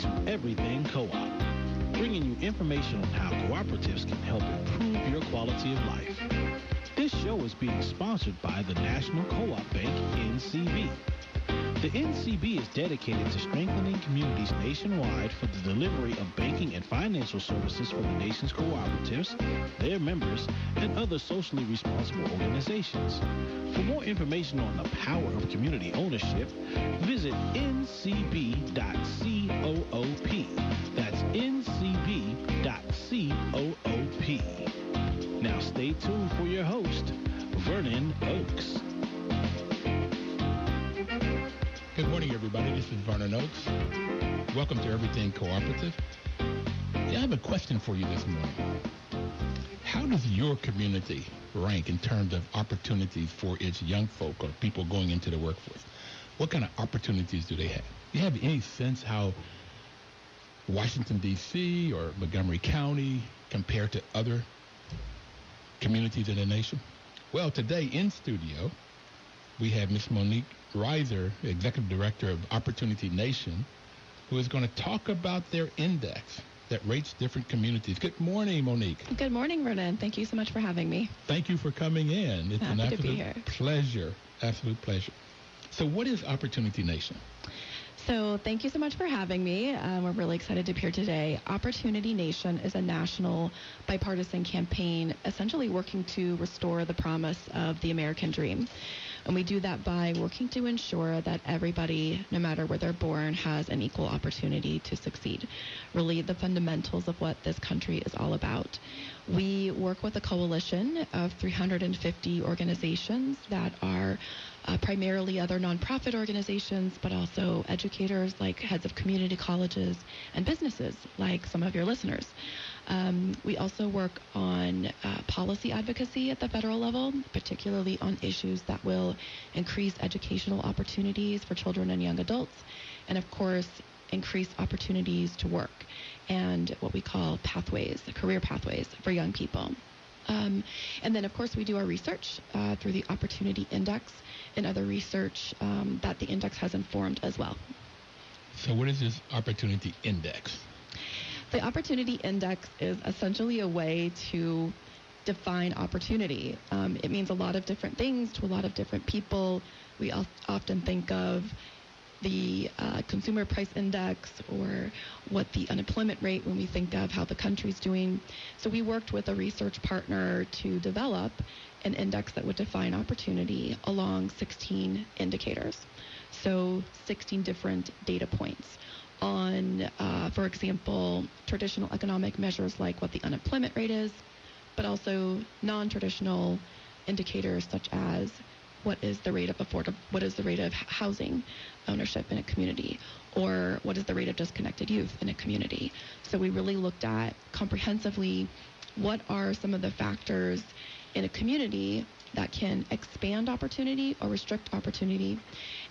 to Everything Co-op, bringing you information on how cooperatives can help improve your quality of life. This show is being sponsored by the National Co-op Bank, NCB. The NCB is dedicated to strengthening communities nationwide for the delivery of banking and financial services for the nation's cooperatives, their members, and other socially responsible organizations. For more information on the power of community ownership, visit ncb.coop. That's ncb.coop. Now stay tuned for your host, Vernon Oakes. Good morning, everybody. This is Vernon Oakes. Welcome to Everything Cooperative. I have a question for you this morning. How does your community rank in terms of opportunities for its young folk or people going into the workforce? What kind of opportunities do they have? Do you have any sense how Washington, D.C. or Montgomery County compare to other communities in the nation? Well, today in studio, we have Miss Monique Rizer, Executive Director of Opportunity Nation, who is going to talk about their index that rates different communities. Good morning, Monique. Good morning, Vernon. Thank you so much for having me. Thank you for coming in. It's Happy an to be absolute here. pleasure. Absolute pleasure. So what is Opportunity Nation? So thank you so much for having me. We're really excited to be here today. Opportunity Nation is a national bipartisan campaign essentially working to restore the promise of the American dream. And we do that by working to ensure that everybody, no matter where they're born, has an equal opportunity to succeed. Really the fundamentals of what this country is all about. We work with a coalition of 350 organizations that are primarily other nonprofit organizations, but also educators like heads of community colleges and businesses like some of your listeners. We also work on policy advocacy at the federal level, particularly on issues that will increase educational opportunities for children and young adults, and of course, increase opportunities to work and what we call pathways, career pathways for young people. And then, of course, we do our research through the Opportunity Index and other research that the index has informed as well. So what is this Opportunity Index? The Opportunity Index is essentially a way to define opportunity. It means a lot of different things to a lot of different people. We often think of the consumer price index or what the unemployment rate when we think of how the country's doing. So we worked with a research partner to develop an index that would define opportunity along 16 indicators. So 16 different data points on, for example, traditional economic measures like what the unemployment rate is, but also non-traditional indicators such as what is the rate of housing ownership in a community, or what is the rate of disconnected youth in a community. So we really looked at comprehensively what are some of the factors in a community that can expand opportunity or restrict opportunity,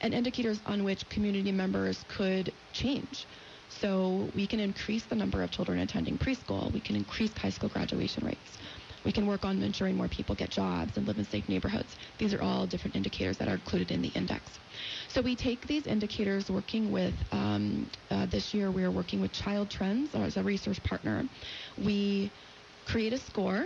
and indicators on which community members could change. So we can increase the number of children attending preschool. We can increase high school graduation rates. We can work on ensuring more people get jobs and live in safe neighborhoods. These are all different indicators that are included in the index. So we take these indicators working with, this year we are working with Child Trends as a research partner. We create a score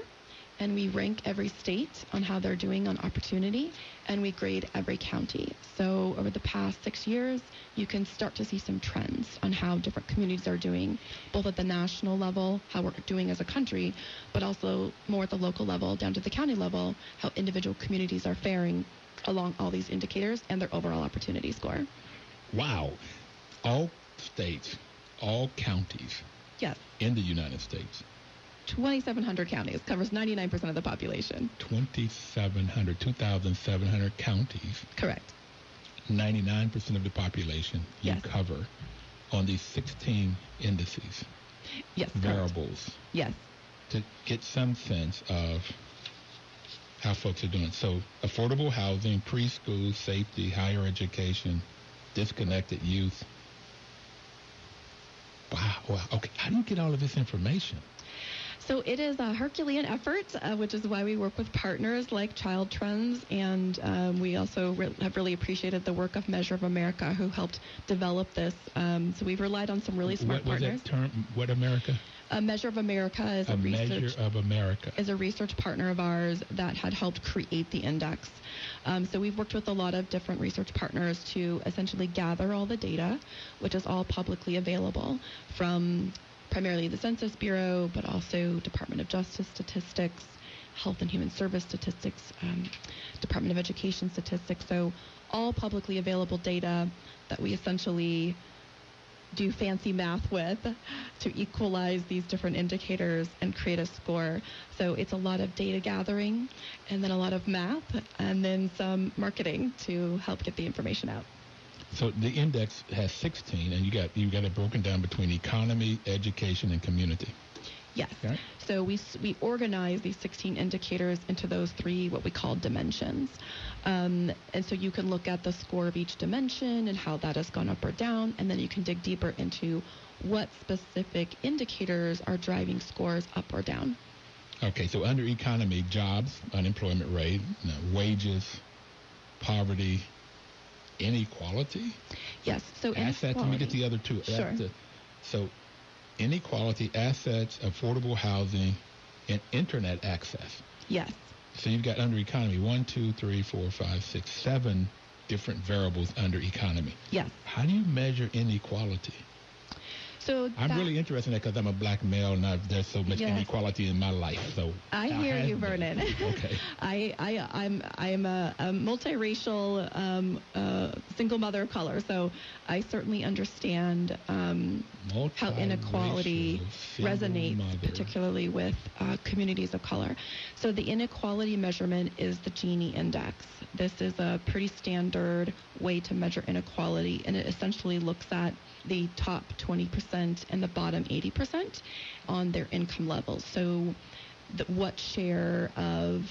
and we rank every state on how they're doing on opportunity, and we grade every county. So over the past 6 years, you can start to see some trends on how different communities are doing, both at the national level, how we're doing as a country, but also more at the local level, down to the county level, how individual communities are faring along all these indicators and their overall opportunity score. Wow. All states, all counties Yes. in the United States. 2,700 counties, covers 99% of the population. 2,700 counties. Correct. 99% of the population you Yes. cover on these 16 indices, Yes. variables, Correct. Yes. to get some sense of how folks are doing. So affordable housing, preschool, safety, higher education, disconnected youth. Wow. Okay. How do you get all of this information? So it is a Herculean effort, which is why we work with partners like Child Trends, and we also have really appreciated the work of Measure of America, who helped develop this. So we've relied on some really smart partners. What was that term? What America? Measure of America is is a research partner of ours that had helped create the index. So we've worked with a lot of different research partners to essentially gather all the data, which is all publicly available from primarily the Census Bureau, but also Department of Justice statistics, Health and Human Service statistics, Department of Education statistics. So all publicly available data that we essentially do fancy math with to equalize these different indicators and create a score. So it's a lot of data gathering and then a lot of math and then some marketing to help get the information out. So the index has 16, and you got it broken down between economy, education, and community. Yes. Okay. So we organize these 16 indicators into those three, what we call dimensions. And so you can look at the score of each dimension and how that has gone up or down, and then you can dig deeper into what specific indicators are driving scores up or down. Okay, so under economy, jobs, unemployment rate, wages, poverty, inequality? Yes. So assets. Let me get the other two. Sure. So inequality, assets, affordable housing, and internet access. Yes. So you've got under economy 1, 2, 3, 4, 5, 6, 7 different variables under economy. Yes. How do you measure inequality? So I'm really interested in that because I'm a black male and there's so much inequality in my life. So I hear you, Vernon. Okay. I'm a multiracial single mother of color, so I certainly understand how inequality resonates, particularly with communities of color. So the inequality measurement is the Gini index. This is a pretty standard way to measure inequality, and it essentially looks at the top 20% and the bottom 80% on their income levels. So what share of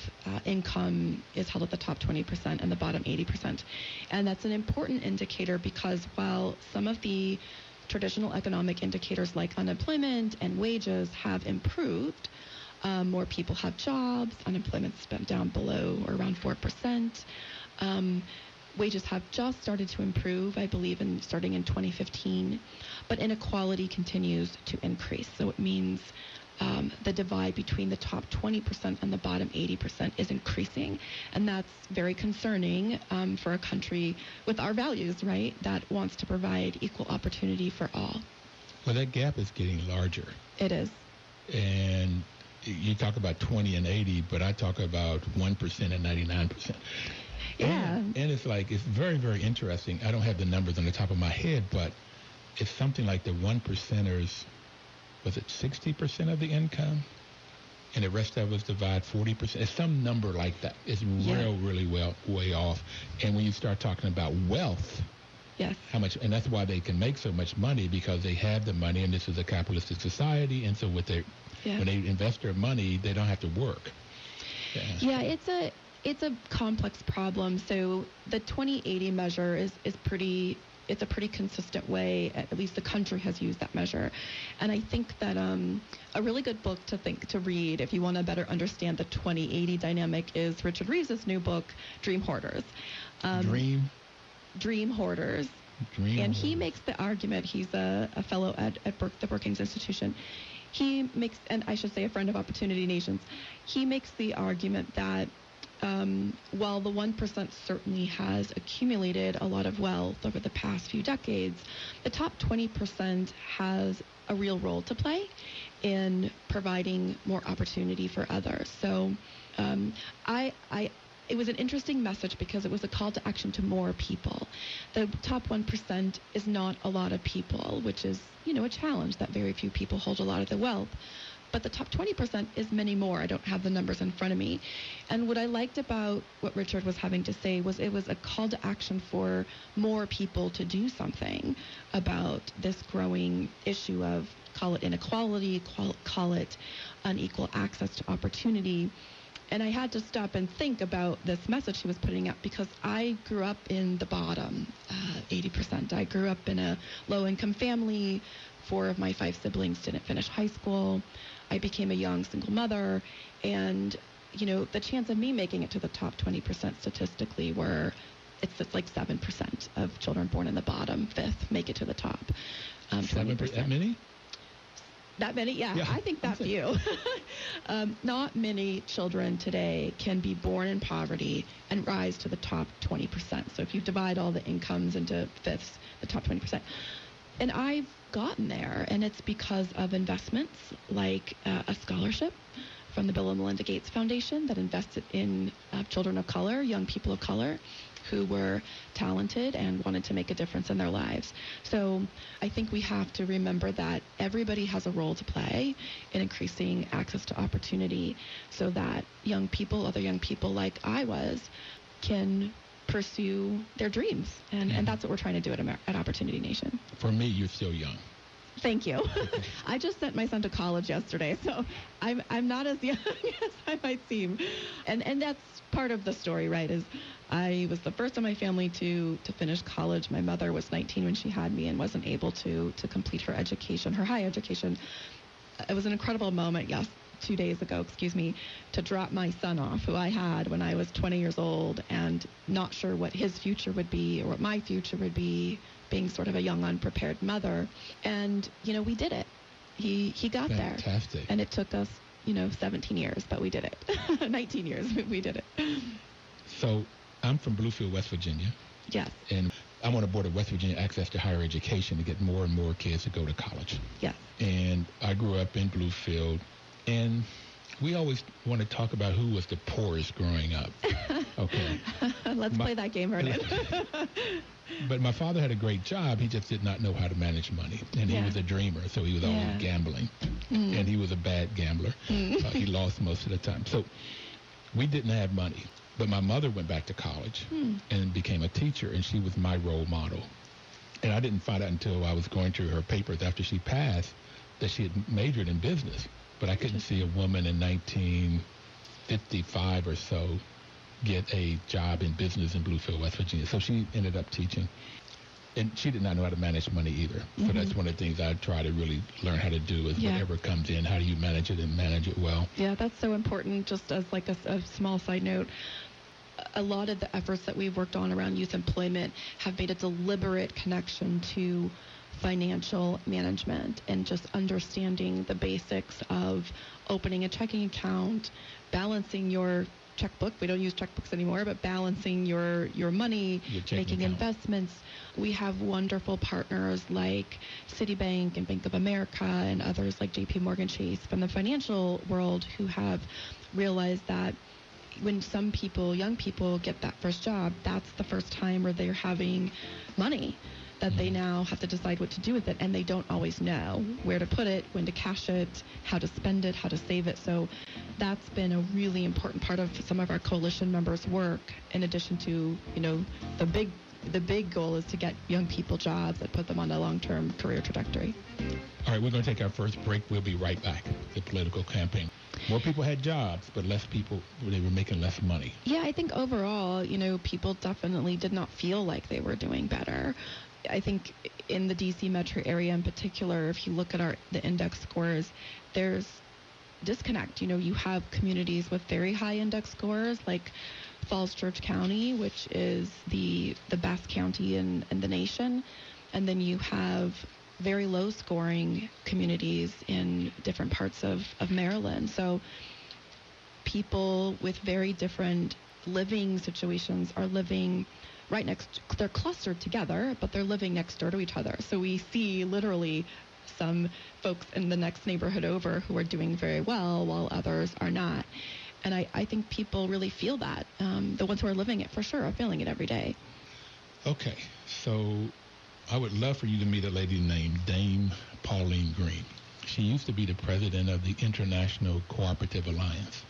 income is held at the top 20% and the bottom 80%. And that's an important indicator because while some of the traditional economic indicators like unemployment and wages have improved, more people have jobs, unemployment's been down below or around 4%. Wages have just started to improve, I believe, starting in 2015, but inequality continues to increase. So it means the divide between the top 20% and the bottom 80% is increasing, and that's very concerning for a country with our values, right, that wants to provide equal opportunity for all. Well, that gap is getting larger. It is. And you talk about 20 and 80, but I talk about 1% and 99%. Yeah. And it's very, very interesting. I don't have the numbers on the top of my head, but it's something like the 1%ers, was it 60% of the income? And the rest of us divide 40%. It's some number like that. It's really way off. And when you start talking about wealth, yes, how much, and that's why they can make so much money, because they have the money, and this is a capitalistic society, and so when they invest their money, they don't have to work. Yeah, it's a complex problem. So the 2080 measure is a pretty consistent way, at least the country has used that measure. And I think that a really good book to read if you want to better understand the 2080 dynamic is Richard Reeves' new book, Dream Hoarders. Dream Hoarders. And he makes the argument, he's a fellow at the Brookings Institution. He makes, and I should say a friend of Opportunity Nations, he makes the argument that while the 1% certainly has accumulated a lot of wealth over the past few decades, the top 20% has a real role to play in providing more opportunity for others. So it was an interesting message because it was a call to action to more people. The top 1% is not a lot of people, which is, a challenge that very few people hold a lot of the wealth. But the top 20% is many more. I don't have the numbers in front of me. And what I liked about what Richard was having to say was it was a call to action for more people to do something about this growing issue of, call it inequality, call it unequal access to opportunity. And I had to stop and think about this message she was putting out, because I grew up in the bottom 80%. I grew up in a low-income family. 4 of my 5 siblings didn't finish high school. I became a young single mother. And, you know, the chance of me making it to the top 20% statistically it's like 7% of children born in the bottom fifth make it to the top. 7%? That many? That many? Yeah. I think that few. Not many children today can be born in poverty and rise to the top 20%. So if you divide all the incomes into fifths, the top 20%. And I've gotten there, and it's because of investments like a scholarship from the Bill and Melinda Gates Foundation that invested in children of color, young people of color, who were talented and wanted to make a difference in their lives. So I think we have to remember that everybody has a role to play in increasing access to opportunity, so that young people, other young people like I was, can pursue their dreams. And that's what we're trying to do at Opportunity Nation. For me, you're still young. Thank you. I just sent my son to college yesterday, so I'm not as young as I might seem. And that's part of the story, right, is I was the first in my family to finish college. My mother was 19 when she had me and wasn't able to complete her education, her high education. It was an incredible moment, 2 days ago, to drop my son off, who I had when I was 20 years old, and not sure what his future would be or what my future would be, being sort of a young, unprepared mother. And, you know, we did it. He got there. Fantastic. And it took us, 17 years, but we did it. 19 years, we did it. So I'm from Bluefield, West Virginia. Yes. And I'm on a board of West Virginia Access to Higher Education to get more and more kids to go to college. Yes. And I grew up in Bluefield, and we always want to talk about who was the poorest growing up. Okay. Let's play that game, Vernon. But my father had a great job. He just did not know how to manage money. And he was a dreamer, so he was always gambling. And he was a bad gambler. He lost most of the time. So we didn't have money. But my mother went back to college and became a teacher, and she was my role model. And I didn't find out until I was going through her papers after she passed that she had majored in business. But I couldn't see a woman in 1955 or so get a job in business in Bluefield, West Virginia. So she ended up teaching. And she did not know how to manage money either. So that's one of the things I try to really learn how to do is whatever comes in, how do you manage it and manage it well? Yeah, that's so important. Just as like a small side note, a lot of the efforts that we've worked on around youth employment have made a deliberate connection to financial management and just understanding the basics of opening a checking account, balancing your checkbook. We don't use checkbooks anymore, but balancing your money, making investments. We have wonderful partners like Citibank and Bank of America and others like JP Morgan Chase from the financial world who have realized that when some people, young people, get that first job, that's the first time where they're having money that they now have to decide what to do with it, and they don't always know where to put it, when to cash it, how to spend it, how to save it. So that's been a really important part of some of our coalition members' work, in addition to, the big goal is to get young people jobs that put them on a long-term career trajectory. All right, we're going to take our first break. We'll be right back. The political campaign. More people had jobs, but less people, they were making less money. Yeah, I think overall, people definitely did not feel like they were doing better. I think in the D.C. metro area in particular, if you look at the index scores, there's disconnect. You have communities with very high index scores like Falls Church County, which is the best county in the nation. And then you have very low scoring communities in different parts of Maryland. So people with very different living situations are living right next, they're clustered together, but they're living next door to each other. So we see literally some folks in the next neighborhood over who are doing very well while others are not. And I think people really feel that. The ones who are living it for sure are feeling it every day. Okay, so I would love for you to meet a lady named Dame Pauline Green. She used to be the president of the International Cooperative Alliance.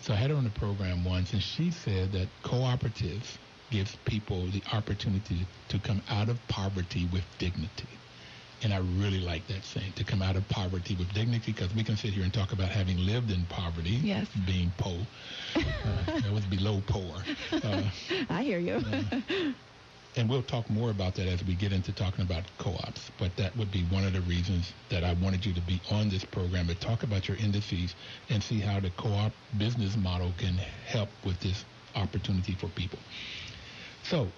So I had her on the program once, and she said that cooperatives gives people the opportunity to come out of poverty with dignity. And I really like that saying, to come out of poverty with dignity, because we can sit here and talk about having lived in poverty, yes, being poor. That was below poor. I hear you. And we'll talk more about that as we get into talking about co-ops. But that would be one of the reasons that I wanted you to be on this program, to talk about your indices and see how the co-op business model can help with this opportunity for people. So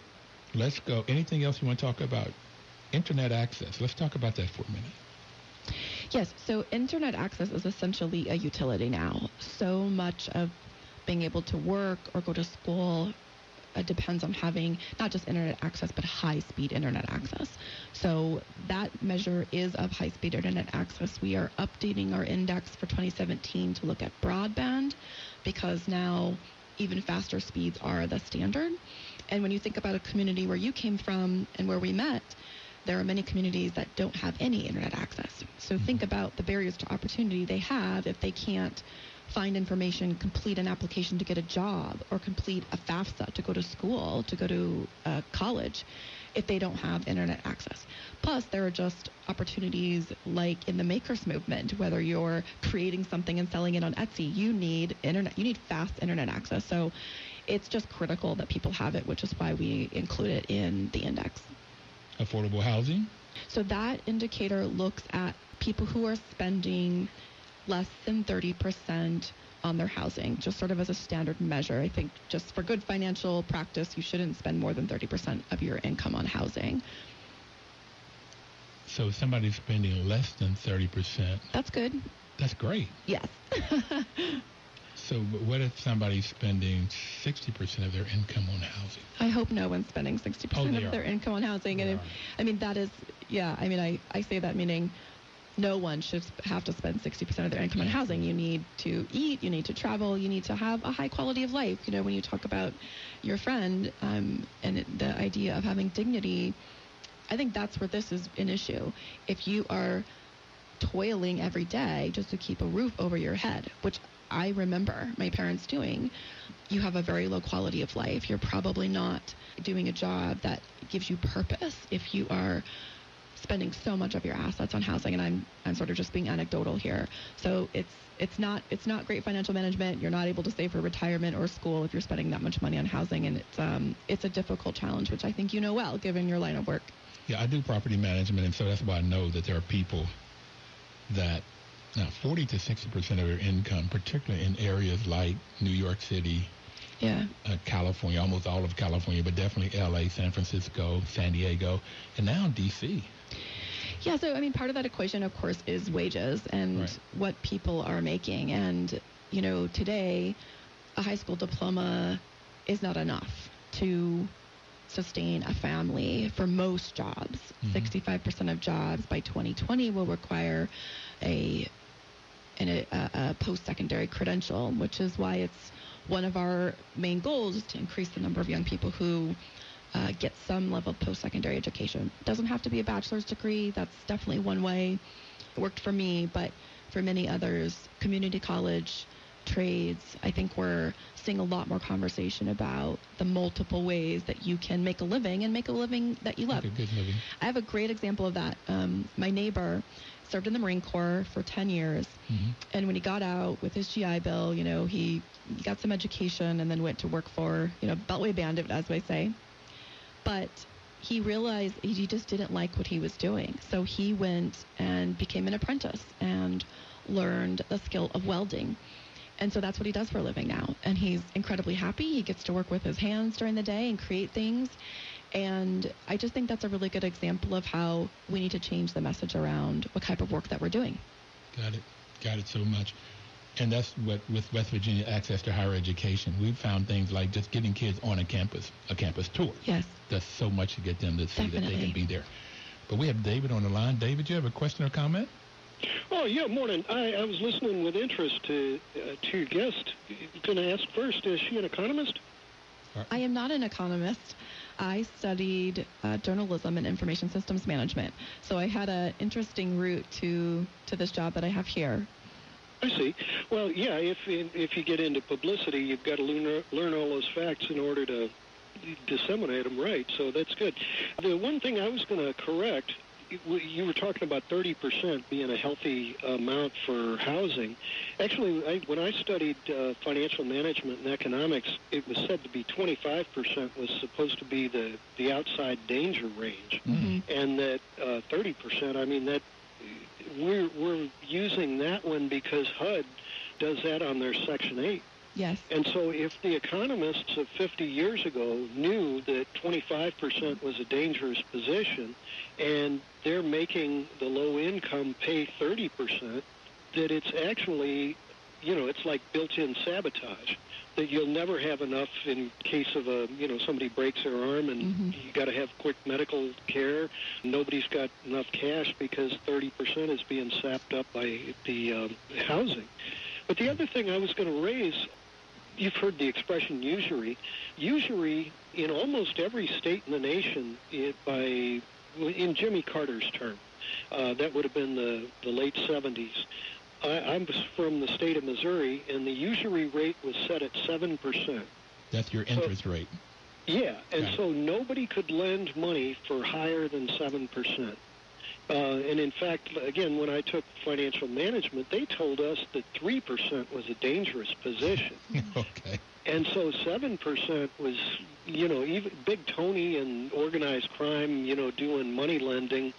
let's go. Anything else you want to talk about? Internet access. Let's talk about that for a minute. Yes, so internet access is essentially a utility now. So much of being able to work or go to school depends on having not just internet access, but high-speed internet access. So that measure is of high-speed internet access. We are updating our index for 2017 to look at broadband, because now even faster speeds are the standard. And when you think about a community where you came from and where we met, there are many communities that don't have any internet access. So think about the barriers to opportunity they have if they can't find information, complete an application to get a job, or complete a FAFSA to go to school, to go to college, if they don't have internet access. Plus, there are just opportunities like in the makers movement, whether you're creating something and selling it on Etsy, you need fast internet access. So it's just critical that people have it, which is why we include it in the index. Affordable housing? So that indicator looks at people who are spending less than 30% on their housing, just sort of as a standard measure. I think just for good financial practice, you shouldn't spend more than 30% of your income on housing. So if somebody's spending less than 30%. That's good. That's great. Yes. So what if somebody's spending 60% of their income on housing? I hope no one's spending 60% of their income on housing. And that is, I say that meaning no one should have to spend 60% of their income on housing. You need to eat, you need to travel, you need to have a high quality of life. When you talk about your friend and the idea of having dignity, I think that's where this is an issue. If you are toiling every day just to keep a roof over your head, which I remember my parents doing, you have a very low quality of life. You're probably not doing a job that gives you purpose if you are spending so much of your assets on housing. And I'm sort of just being anecdotal here. So it's not great financial management. You're not able to save for retirement or school if you're spending that much money on housing, and it's a difficult challenge, which I think you know well, given your line of work. Yeah, I do property management, and so that's why I know that there are people that now 40 to 60% of their income, particularly in areas like New York City, California, almost all of California, but definitely LA, San Francisco, San Diego, and now DC. Yeah, so part of that equation, of course, is wages and what people are making. And, today, a high school diploma is not enough to sustain a family for most jobs. 65% of jobs by 2020 will require a post-secondary credential, which is why it's one of our main goals is to increase the number of young people who get some level of post-secondary education. It doesn't have to be a bachelor's degree. That's definitely one way. It worked for me, but for many others, community college, trades, I think we're seeing a lot more conversation about the multiple ways that you can make a living and make a living that you love. Make a good living. I have a great example of that. My neighbor served in the Marine Corps for 10 years. And when he got out with his GI Bill, he got some education and then went to work for, Beltway Bandit, as they say. But he realized he just didn't like what he was doing. So he went and became an apprentice and learned the skill of welding. And so that's what he does for a living now. And he's incredibly happy. He gets to work with his hands during the day and create things. And I just think that's a really good example of how we need to change the message around what type of work that we're doing. Got it so much. And that's what, with West Virginia access to higher education, we've found things like just getting kids on a campus tour. Yes. Does so much to get them to see Definitely. that they can be there. But we have David on the line. David, you have a question or comment? Oh, yeah, morning. I was listening with interest to your guest. Going to ask first, is she an economist? I am not an economist. I studied journalism and information systems management. So I had an interesting route to this job that I have here. I see. Well, yeah, if you get into publicity, you've got to learn all those facts in order to disseminate them right, so that's good. The one thing I was going to correct, you were talking about 30% being a healthy amount for housing. Actually, when I studied financial management and economics, it was said to be 25% was supposed to be the outside danger range, and that 30%. I mean, that we're using that one because HUD does that on their Section 8. Yes. And so if the economists of 50 years ago knew that 25% was a dangerous position, and they're making the low income pay 30%, that it's actually, it's like built-in sabotage, that you'll never have enough in case of somebody breaks their arm and you got to have quick medical care. Nobody's got enough cash because 30% is being sapped up by the housing. But the other thing I was going to raise, you've heard the expression usury. Usury in almost every state in the nation in Jimmy Carter's term, that would have been the late 70s. I'm from the state of Missouri, and the usury rate was set at 7%. That's your interest rate. Yeah, and so nobody could lend money for higher than 7%. And in fact, again, when I took financial management, they told us that 3% was a dangerous position. Okay. And so 7% was, even Big Tony and organized crime, doing money lending,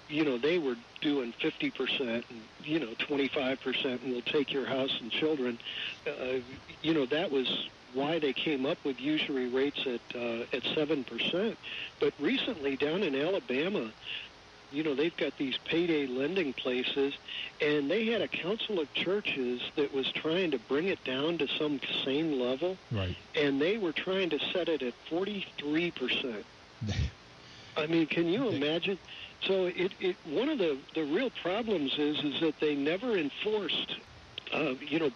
they were doing 50% and, 25% and we'll take your house and children. That was why they came up with usury rates at 7%. But recently down in Alabama, they've got these payday lending places, and they had a council of churches that was trying to bring it down to some sane level. Right. And they were trying to set it at 43%. I mean, can you imagine? So one of the real problems is that they never enforced.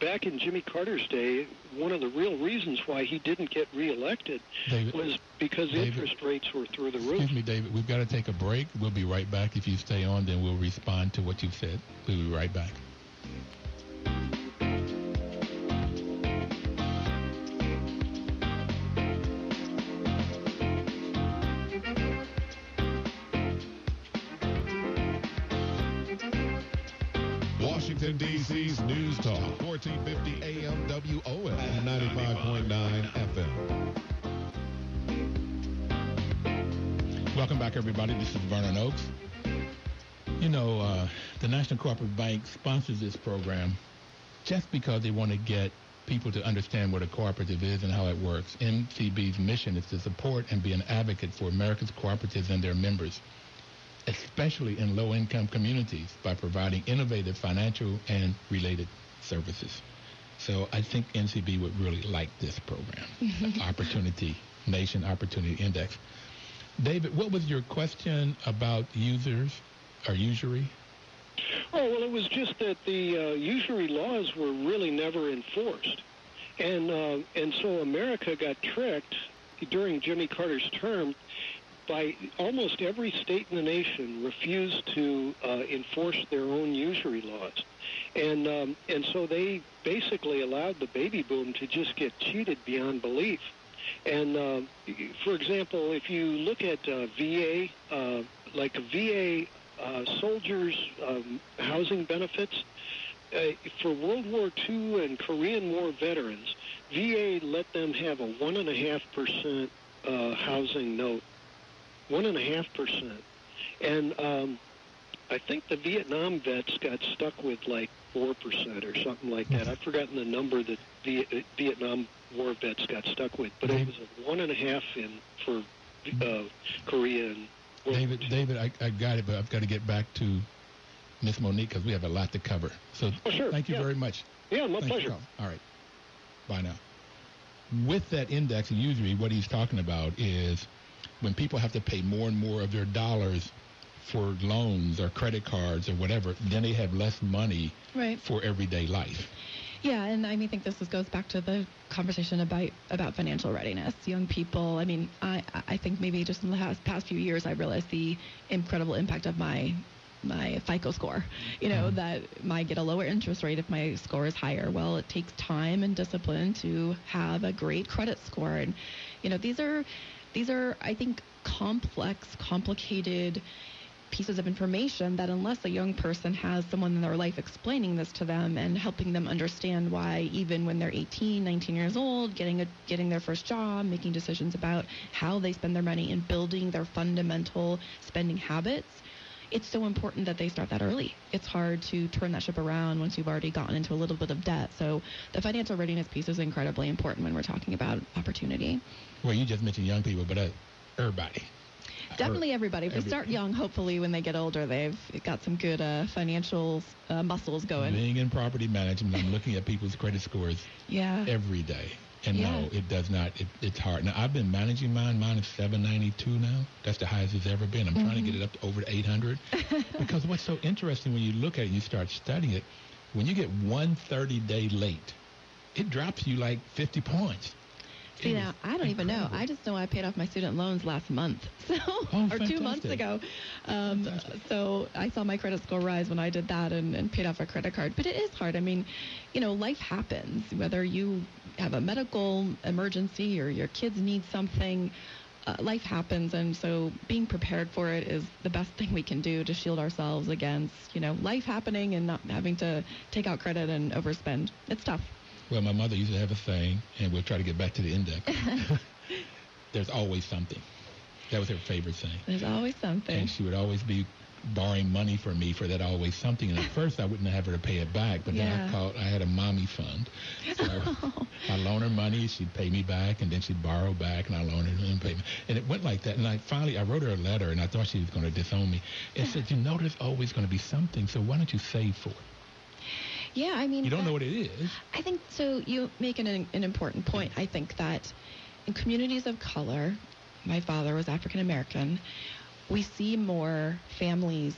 Back in Jimmy Carter's day, one of the real reasons why he didn't get reelected was because interest rates were through the roof. Excuse me, David. We've got to take a break. We'll be right back. If you stay on, then we'll respond to what you've said. We'll be right back. Washington, D.C.'s News Talk, 1450 AM WOS and 95.9 FM. Welcome back, everybody. This is Vernon Oaks. The National Cooperative Bank sponsors this program just because they want to get people to understand what a cooperative is and how it works. NCB's mission is to support and be an advocate for America's cooperatives and their members, especially in low-income communities, by providing innovative financial and related services. So I think NCB would really like this program, Nation Opportunity Index. David, what was your question about users or usury? Oh, well, it was just that the usury laws were really never enforced. And so America got tricked during Jimmy Carter's term by almost every state in the nation refused to enforce their own usury laws. And so they basically allowed the baby boom to just get cheated beyond belief. And, for example, if you look at VA, like VA soldiers' housing benefits, for World War II and Korean War veterans, VA let them have a 1.5% housing note. 1.5%. And I think the Vietnam vets got stuck with like 4% or something like that. I've forgotten the number that the Vietnam War vets got stuck with, but it was a 1.5 for Korea and World War II. David, I got it, but I've got to get back to Miss Monique because we have a lot to cover. So thank you very much. Yeah, my pleasure. All right. Bye now. With that index, usually what he's talking about is when people have to pay more and more of their dollars for loans or credit cards or whatever, then they have less money for everyday life. Yeah, and I think this goes back to the conversation about financial readiness. Young people, I think maybe just in the past few years I realized the incredible impact of my FICO score, that might get a lower interest rate if my score is higher. Well, it takes time and discipline to have a great credit score. And, these are, I think, complicated pieces of information that unless a young person has someone in their life explaining this to them and helping them understand why even when they're 18, 19 years old, getting their first job, making decisions about how they spend their money and building their fundamental spending habits, it's so important that they start that early. It's hard to turn that ship around once you've already gotten into a little bit of debt. So the financial readiness piece is incredibly important when we're talking about opportunity. Well, you just mentioned young people, but everybody. Definitely everybody. If they start young, hopefully when they get older, they've got some good financial muscles going. Being in property management, I'm looking at people's credit scores every day. And no, it does not. It's hard. Now, I've been managing mine. Mine is 792 now. That's the highest it's ever been. I'm trying to get it up to over 800. Because what's so interesting when you look at it and you start studying it, when you get 130-day late, it drops you like 50 points. See, now, I don't even know. I just know I paid off my student loans last month, or 2 months ago. So I saw my credit score rise when I did that and paid off a credit card. But it is hard. I mean, life happens. Whether you have a medical emergency or your kids need something, life happens. And so being prepared for it is the best thing we can do to shield ourselves against, life happening and not having to take out credit and overspend. It's tough. Well, my mother used to have a saying, and we'll try to get back to the index. There's always something. That was her favorite saying. There's always something. And she would always be borrowing money from me for that always something. And at first, I wouldn't have her to pay it back, but then I had a mommy fund. So I loan her money, she'd pay me back, and then she'd borrow back, and I loan her and pay me. And it went like that. And I wrote her a letter, and I thought she was going to disown me. And said, there's always going to be something, so why don't you save for it? Yeah, I mean... You don't know what it is. I think, so you make an important point. I think that in communities of color, my father was African American, we see more families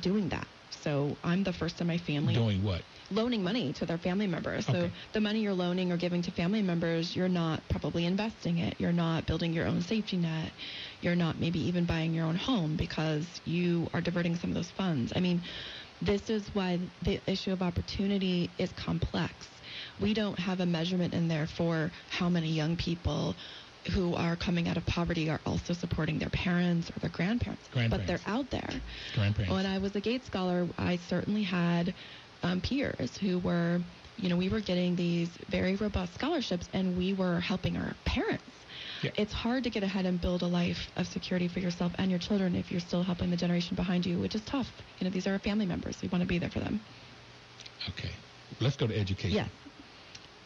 doing that. So I'm the first in my family... Doing what? Loaning money to their family members. So the money you're loaning or giving to family members, you're not probably investing it. You're not building your own safety net. You're not maybe even buying your own home because you are diverting some of those funds. I mean... This is why the issue of opportunity is complex. We don't have a measurement in there for how many young people who are coming out of poverty are also supporting their parents or their grandparents. But they're out there. When I was a Gates Scholar, I certainly had peers who were, we were getting these very robust scholarships, and we were helping our parents. Yeah. It's hard to get ahead and build a life of security for yourself and your children if you're still helping the generation behind you, which is tough. These are our family members. We want to be there for them. Okay. Let's go to education. Yes.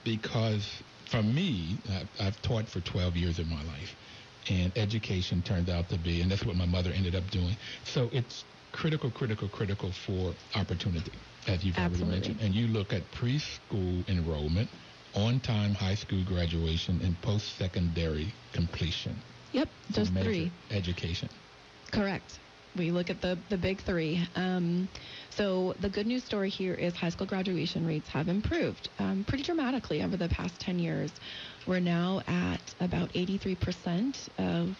Because for me, I've taught for 12 years of my life, and education turned out to be, and that's what my mother ended up doing. So it's critical for opportunity, as you've already mentioned. And you look at preschool enrollment, on-time high school graduation, and post-secondary completion. Yep, those three. Education. Correct. We look at the big three. So the good news story here is high school graduation rates have improved pretty dramatically over the past 10 years. We're now at about 83% of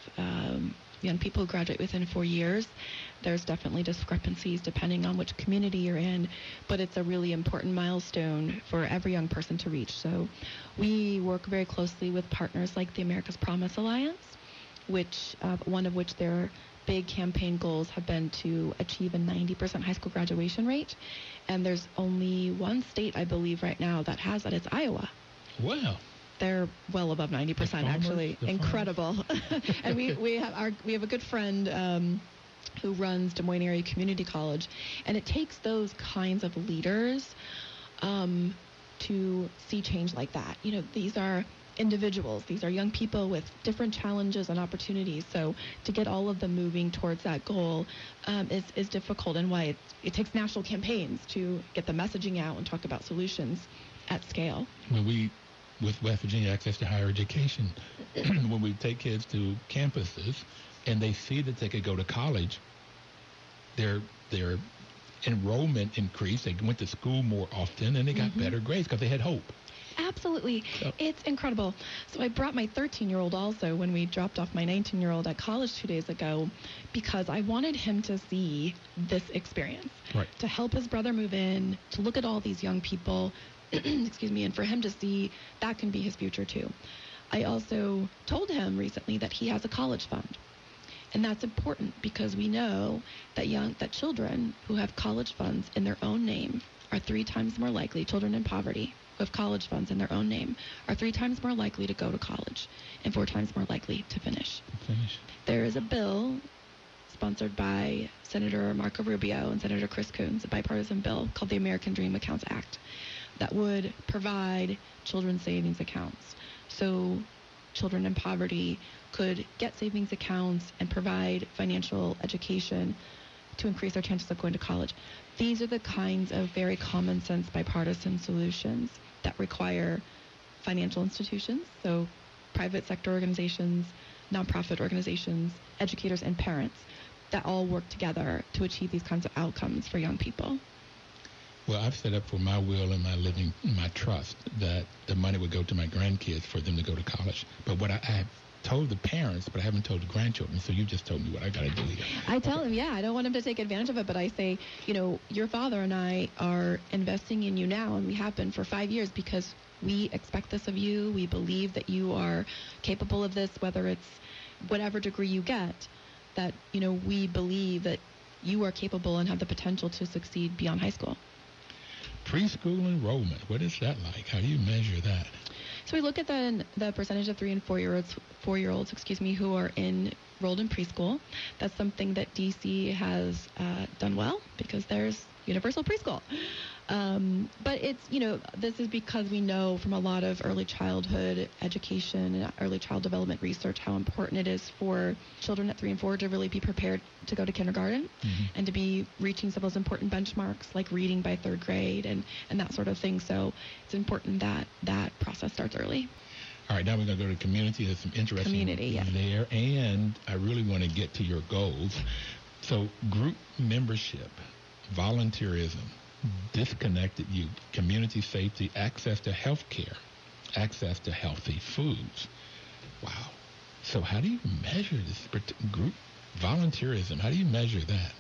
young people who graduate within 4 years. There's definitely discrepancies depending on which community you're in, but it's a really important milestone for every young person to reach. So we work very closely with partners like the America's Promise Alliance, which one of which their big campaign goals have been to achieve a 90% high school graduation rate. And there's only one state, I believe, right now that has that. It's Iowa. Wow. They're well above 90%, actually. Incredible. And we have a good friend who runs Des Moines Area Community College, and it takes those kinds of leaders to see change like that. These are individuals. These are young people with different challenges and opportunities. So to get all of them moving towards that goal is difficult, and why it takes national campaigns to get the messaging out and talk about solutions at scale. With West Virginia Access to Higher Education, when we take kids to campuses and they see that they could go to college, their enrollment increased. They went to school more often, and they got better grades because they had hope. Absolutely. It's incredible. So I brought my 13-year-old also when we dropped off my 19-year-old at college 2 days ago, because I wanted him to see this experience, to help his brother move in, to look at all these young people, and for him to see that can be his future too. I also told him recently that he has a college fund. And that's important because we know that children who have college funds in their own name are 3 times more likely, children in poverty who have college funds in their own name, are 3 times more likely to go to college and 4 times more likely to finish. There is a bill sponsored by Senator Marco Rubio and Senator Chris Coons, a bipartisan bill called the American Dream Accounts Act, that would provide children's savings accounts. So children in poverty could get savings accounts and provide financial education to increase their chances of going to college. These are the kinds of very common sense bipartisan solutions that require financial institutions, so private sector organizations, nonprofit organizations, educators, and parents that all work together to achieve these kinds of outcomes for young people. Well, I've set up for my will and my trust that the money would go to my grandkids for them to go to college. But what I have told the parents, but I haven't told the grandchildren, so you just told me what I got to do here. I tell them, I don't want them to take advantage of it, but I say, your father and I are investing in you now, and we have been for 5 years because we expect this of you. We believe that you are capable of this, whether it's whatever degree you get, that, we believe that you are capable and have the potential to succeed beyond high school. Preschool enrollment, what is that like? How do you measure that? So we look at the percentage of 3 and 4-year-olds, who are enrolled in preschool. That's something that D.C. has done well because there's universal preschool. But it's, this is because we know from a lot of early childhood education and early child development research how important it is for children at 3 and 4 to really be prepared to go to kindergarten and to be reaching some of those important benchmarks like reading by 3rd grade and that sort of thing. So it's important that that process starts early. All right, now we're going to go to community. There's some interesting there, and I really want to get to your goals. So group membership, volunteerism, disconnected youth, community safety, access to health care, access to healthy foods. Wow. So how do you measure this group volunteerism? How do you measure that?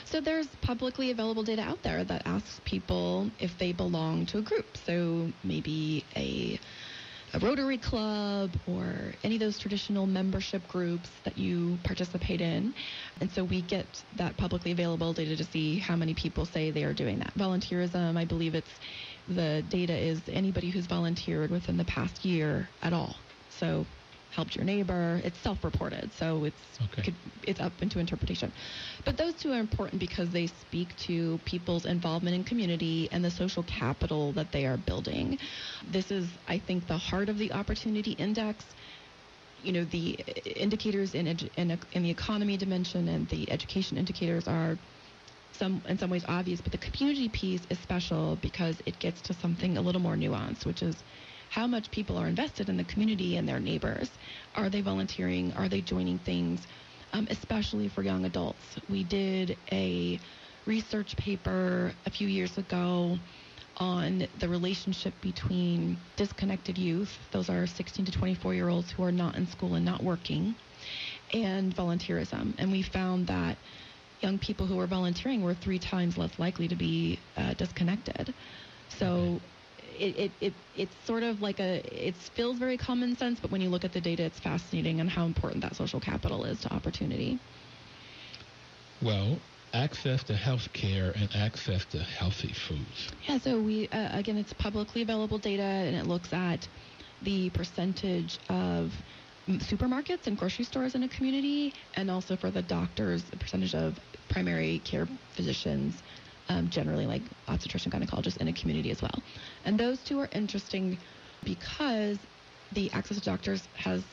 So there's publicly available data out there that asks people if they belong to a group. So maybe a Rotary Club or any of those traditional membership groups that you participate in. And so we get that publicly available data to see how many people say they are doing that. Volunteerism, I believe the data is anybody who's volunteered within the past year at all. So helped your neighbor. It's self-reported, so it's up into interpretation. But those two are important because they speak to people's involvement in community and the social capital that they are building. This is, I think, the heart of the Opportunity Index. The indicators in the economy dimension and the education indicators are in some ways obvious, but the community piece is special because it gets to something a little more nuanced, which is how much people are invested in the community and their neighbors. Are they volunteering? Are they joining things? Especially for young adults. We did a research paper a few years ago on the relationship between disconnected youth, those are 16 to 24-year-olds who are not in school and not working, and volunteerism. And we found that young people who were volunteering were 3 times less likely to be disconnected. So it's sort of like it feels very common sense, but when you look at the data, it's fascinating on how important that social capital is to opportunity. Well, access to health care and access to healthy foods. Yeah, so we, again, it's publicly available data, and it looks at the percentage of supermarkets and grocery stores in a community, and also for the doctors, the percentage of primary care physicians, generally like obstetrician gynecologists in a community as well. And those two are interesting because the access to doctors has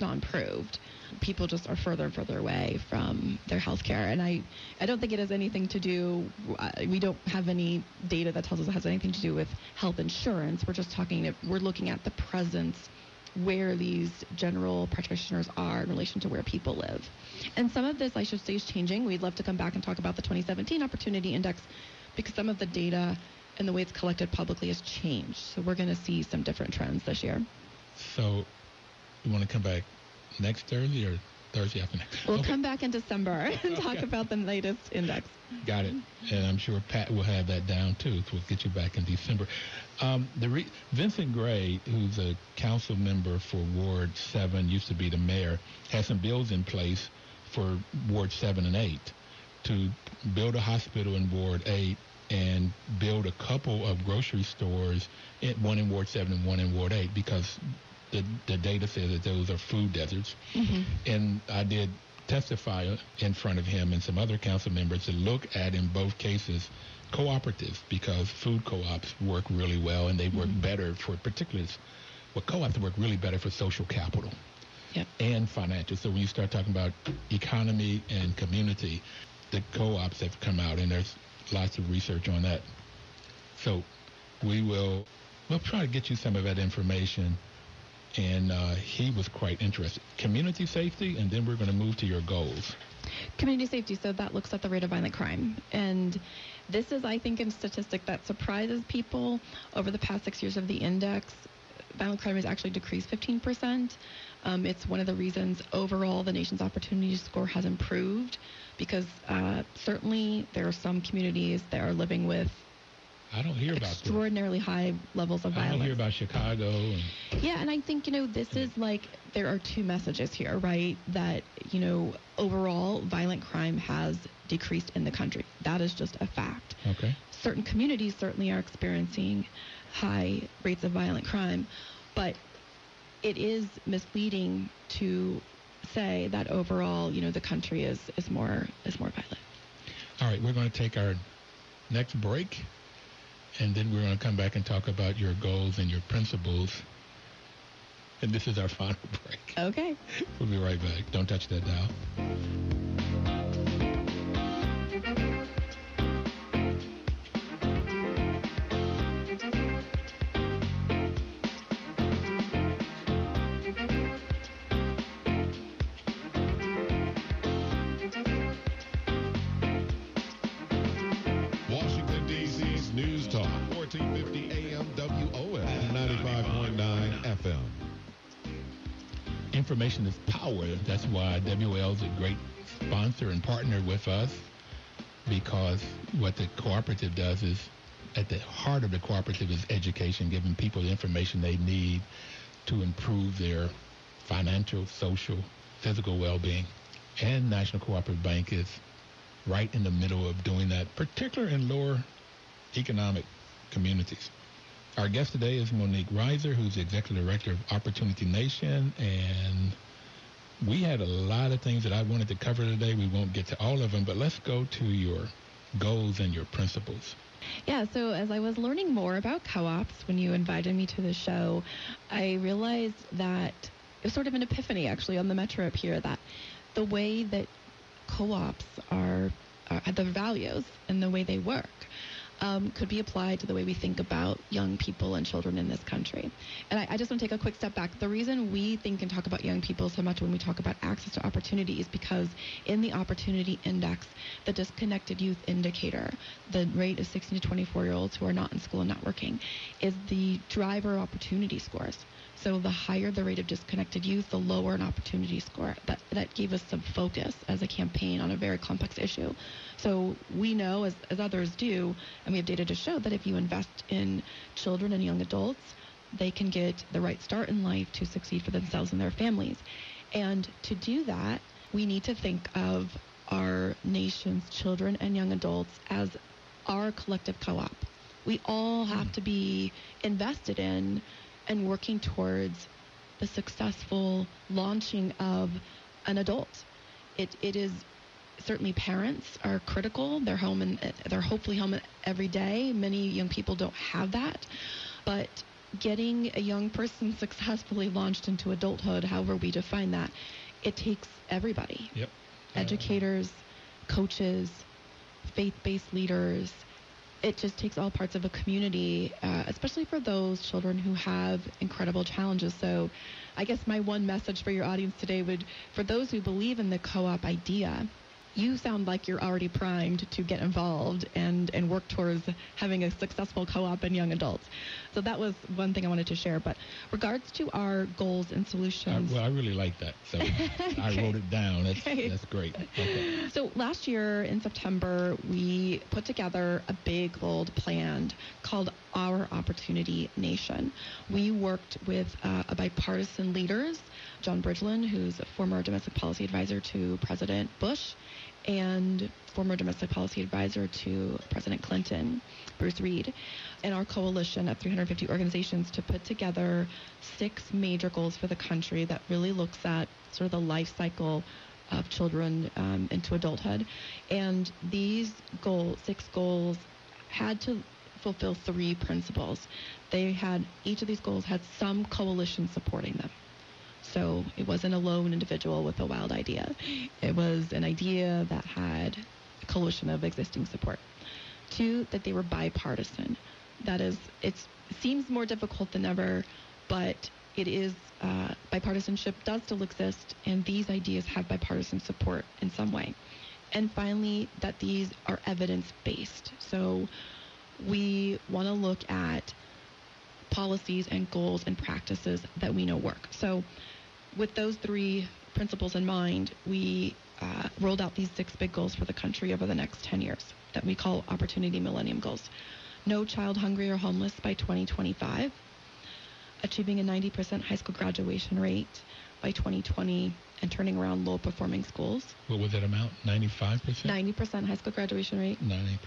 not improved. People just are further and further away from their health care. And I don't think it has anything to do, we don't have any data that tells us it has anything to do with health insurance. We're looking at the presence where these general practitioners are in relation to where people live. And some of this, I should say, is changing. We'd love to come back and talk about the 2017 Opportunity Index because some of the data and the way it's collected publicly has changed. So we're going to see some different trends this year. So you want to come back next Thursday or Thursday after next? We'll come back in December and talk about the latest index. Got it. And I'm sure Pat will have that down, too, so we'll get you back in December. Vincent Gray, who's a council member for Ward 7, used to be the mayor, has some bills in place for Ward 7 and 8 to build a hospital in Ward 8 and build a couple of grocery stores, one in Ward 7 and one in Ward 8, because the data says that those are food deserts. Mm-hmm. And I did testify in front of him and some other council members to look at, in both cases, cooperatives, because food co-ops work really well, and they work better for, particularly, co-ops work really better for social capital and financial. So when you start talking about economy and community, the co-ops have come out, and there's lots of research on that. So we'll try to get you some of that information, and he was quite interested. Community safety, and then we're going to move to your goals. Community safety, so that looks at the rate of violent crime. And this is, I think, a statistic that surprises people. Over the past 6 years of the index, violent crime has actually decreased 15%. It's one of the reasons overall the nation's opportunity score has improved, because certainly there are some communities that are living with extraordinarily high levels of violence. I don't hear about Chicago. Yeah, and I think, this is like, there are two messages here, right? That, overall violent crime has decreased in the country. That is just a fact. Okay. Certain communities certainly are experiencing high rates of violent crime, but it is misleading to say that overall, the country is more violent. All right, we're going to take our next break, and then we're going to come back and talk about your goals and your principles. And this is our final break. Okay. We'll be right back. Don't touch that dial. Washington, D.C.'s News Talk, 1450 AM WOS and 95.9 FM. Information is power. That's why WL is a great sponsor and partner with us, because what the cooperative does is, at the heart of the cooperative is education, giving people the information they need to improve their financial, social, physical well-being. And National Cooperative Bank is right in the middle of doing that, particularly in lower economic communities. Our guest today is Monique Rizer, who's the Executive Director of Opportunity Nation, and we had a lot of things that I wanted to cover today. We won't get to all of them, but let's go to your goals and your principles. Yeah, so as I was learning more about co-ops when you invited me to the show, I realized that it was sort of an epiphany, actually, on the Metro up here, that the way that co-ops are the values and the way they work could be applied to the way we think about young people and children in this country. And I just want to take a quick step back. The reason we think and talk about young people so much when we talk about access to opportunity is because in the Opportunity Index, the disconnected youth indicator, the rate of 16 to 24-year-olds who are not in school and not working, is the driver opportunity scores. So the higher the rate of disconnected youth, the lower an opportunity score. That gave us some focus as a campaign on a very complex issue. So we know, as others do, and we have data to show that if you invest in children and young adults, they can get the right start in life to succeed for themselves and their families. And to do that, we need to think of our nation's children and young adults as our collective co-op. We all have to be invested in and working towards the successful launching of an adult. It is certainly, parents are critical. They're hopefully home every day. Many young people don't have that, but getting a young person successfully launched into adulthood, however we define that, it takes everybody. Yep. Educators, coaches, faith-based leaders. It just takes all parts of a community, especially for those children who have incredible challenges. So I guess my one message for your audience today would, for those who believe in the co-op idea, you sound like you're already primed to get involved and work towards having a successful co-op in young adults. So that was one thing I wanted to share. But regards to our goals and solutions. I really like that. So I wrote it down. That's great. Okay. So last year in September, we put together a big, bold plan called Our Opportunity Nation. We worked with bipartisan leaders, John Bridgeland, who's a former domestic policy advisor to President Bush, and former domestic policy advisor to President Clinton, Bruce Reed, and our coalition of 350 organizations to put together 6 major goals for the country that really looks at sort of the life cycle of children into adulthood. And these 6 goals had to fulfill 3 principles. Each of these goals had some coalition supporting them. So it wasn't a lone individual with a wild idea. It was an idea that had a coalition of existing support. 2, that they were bipartisan. That is, it seems more difficult than ever, but it is, bipartisanship does still exist, and these ideas have bipartisan support in some way. And finally, that these are evidence-based. So we want to look at policies and goals and practices that we know work. So with those 3 principles in mind, we rolled out these 6 big goals for the country over the next 10 years that we call Opportunity Millennium Goals. No child hungry or homeless by 2025, achieving a 90% high school graduation rate by 2020, and turning around low-performing schools. What was that amount? 95%? 90% high school graduation rate. 90%,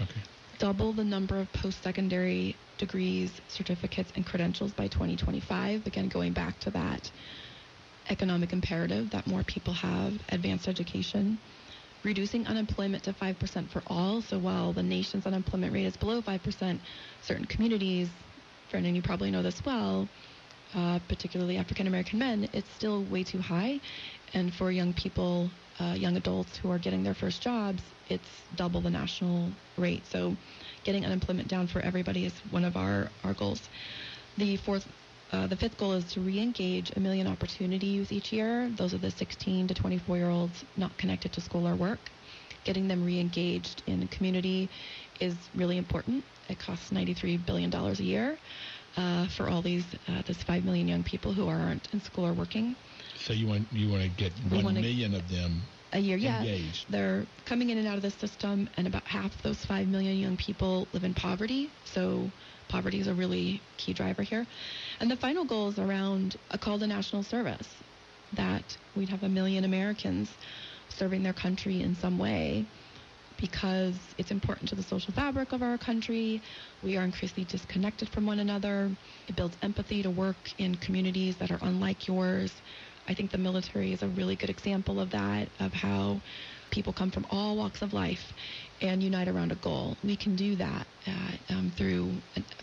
okay. Double the number of post-secondary degrees, certificates, and credentials by 2025. Again, going back to that economic imperative that more people have advanced education. Reducing unemployment to 5% for all. So while the nation's unemployment rate is below 5%, certain communities, Vernon, you probably know this well, particularly African-American men, it's still way too high. And for young people, young adults who are getting their first jobs, it's double the national rate. So getting unemployment down for everybody is one of our goals. The 5th goal is to re-engage 1 million opportunity youth each year. Those are the 16 to 24-year-olds not connected to school or work. Getting them re-engaged in the community is really important. It costs $93 billion a year for all this 5 million young people who aren't in school or working. So you want to get 1 million of them a year, engaged. Yeah. They're coming in and out of the system, and about half of those 5 million young people live in poverty. So poverty is a really key driver here. And the final goal is around a call to national service, that we'd have 1 million Americans serving their country in some way, because it's important to the social fabric of our country. We are increasingly disconnected from one another. It builds empathy to work in communities that are unlike yours. I think the military is a really good example of that, of how people come from all walks of life and unite around a goal. We can do that through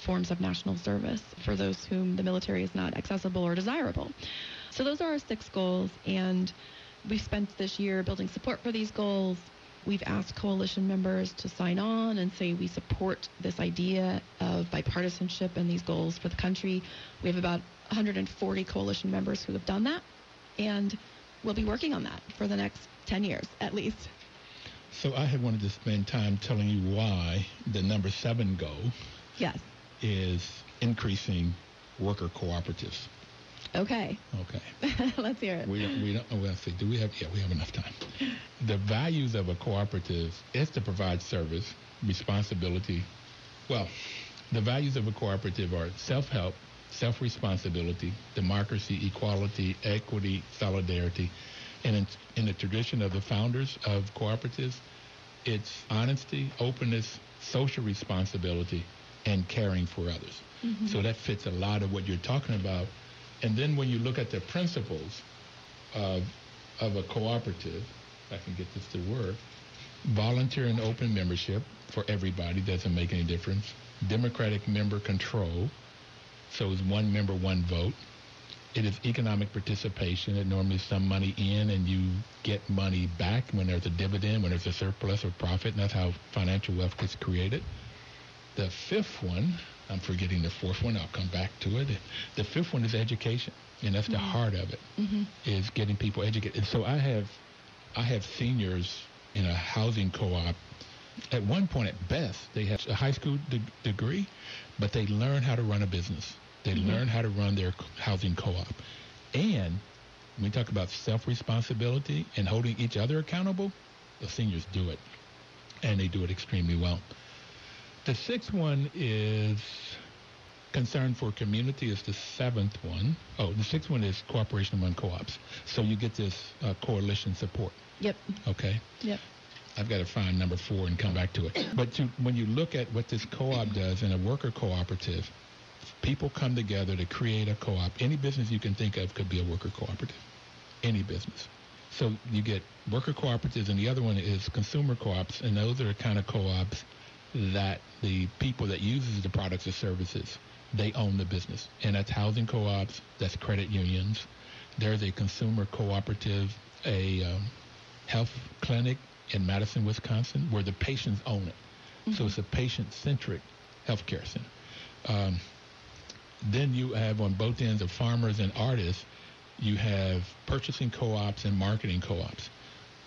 forms of national service for those whom the military is not accessible or desirable. So those are our 6 goals, and we've spent this year building support for these goals. We've asked coalition members to sign on and say we support this idea of bipartisanship and these goals for the country. We have about 140 coalition members who have done that, and we'll be working on that for the next 10 years at least. So I had wanted to spend time telling you why the number 7 goal is increasing worker cooperatives. Okay. Let's hear it. We don't. Let's see. Do we have? Yeah, we have enough time. The values of a cooperative is to provide service, responsibility. Well, the values of a cooperative are self-help, self-responsibility, democracy, equality, equity, solidarity. And in the tradition of the founders of cooperatives, it's honesty, openness, social responsibility, and caring for others. Mm-hmm. So that fits a lot of what you're talking about. And then when you look at the principles of a cooperative, if I can get this to work, volunteer and open membership for everybody, doesn't make any difference. Democratic member control, so it's 1 member, 1 vote. It is economic participation. It normally is some money in and you get money back when there's a dividend, when there's a surplus or profit, and that's how financial wealth gets created. The 5th one, I'm forgetting the 4th one. I'll come back to it. The 5th one is education, and that's the heart of it, is getting people educated. And so I have seniors in a housing co-op, at one point at best, they have a high school degree, but they learn how to run a business. They learn how to run their housing co-op. And when we talk about self-responsibility and holding each other accountable, the seniors do it, and they do it extremely well. The sixth one is concern for community is the seventh one. Oh, the sixth one is cooperation among co-ops. So you get this coalition support. Yep. Okay? Yep. I've got to find number 4 and come back to it. But when you look at what this co-op does in a worker cooperative, people come together to create a co-op. Any business you can think of could be a worker cooperative. Any business. So you get worker cooperatives, and the other one is consumer co-ops, and those are the kind of co-ops that the people that uses the products or services, they own the business. And that's housing co-ops, that's credit unions. There's a consumer cooperative, a health clinic in Madison, Wisconsin, where the patients own it. So it's a patient-centric healthcare center. Then you have on both ends of farmers and artists, you have purchasing co-ops and marketing co-ops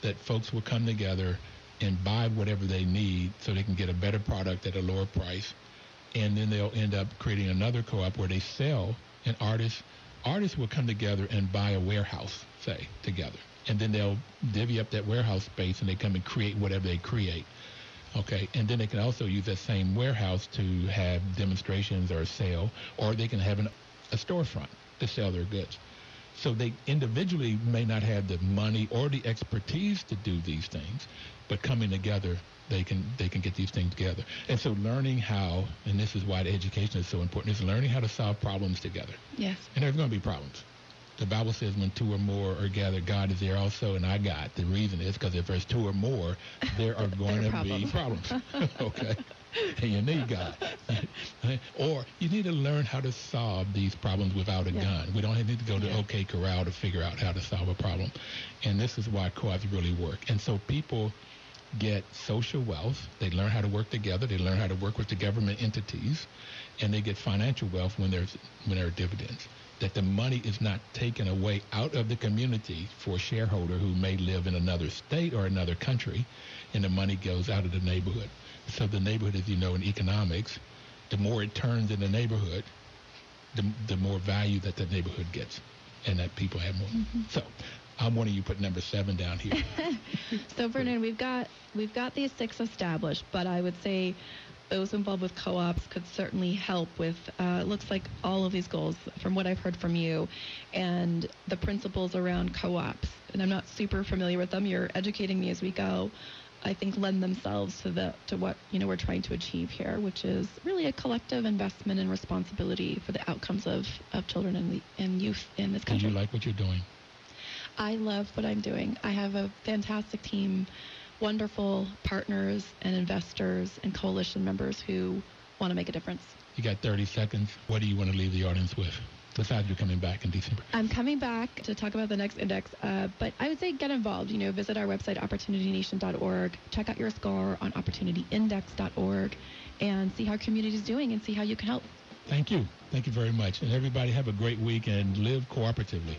that folks will come together and buy whatever they need so they can get a better product at a lower price. And then they'll end up creating another co-op where they sell, and artists will come together and buy a warehouse, say, together. And then they'll divvy up that warehouse space, and they come and create whatever they create. Okay, and then they can also use that same warehouse to have demonstrations or sale, or they can have a storefront to sell their goods. So they individually may not have the money or the expertise to do these things, but coming together, they can get these things together. And so learning how, and this is why the education is so important, is learning how to solve problems together. Yes. And there's going to be problems. The Bible says when 2 or more are gathered, God is there also, and I got. The reason is because if there's 2 or more, there are going to be problems. Okay? And you need God. Or you need to learn how to solve these problems without a gun. We don't need to go to OK Corral to figure out how to solve a problem. And this is why co-ops really work. And so people get social wealth. They learn how to work together. They learn how to work with the government entities. And they get financial wealth when there are dividends. That the money is not taken away out of the community for a shareholder who may live in another state or another country, and the money goes out of the neighborhood. So the neighborhood, as you know, in economics, the more it turns in the neighborhood, the more value that the neighborhood gets, and that people have more. So I'm wanting you to put number 7 down here. So, Vernon, we've got these 6 established, but I would say those involved with co-ops could certainly help with, looks like all of these goals from what I've heard from you, and the principles around co-ops. And I'm not super familiar with them. You're educating me as we go. I think lend themselves to what we're trying to achieve here, which is really a collective investment and responsibility for the outcomes of children and youth in this country. Do you like what you're doing? I love what I'm doing. I have a fantastic team, wonderful partners and investors and coalition members who want to make a difference. You got 30 seconds. What do you want to leave the audience with, besides you coming back in December? I'm coming back to talk about the next index, but I would say get involved. Visit our website, opportunitynation.org. Check out your score on opportunityindex.org and see how our community is doing and see how you can help. Thank you. Thank you very much. And everybody have a great week and live cooperatively.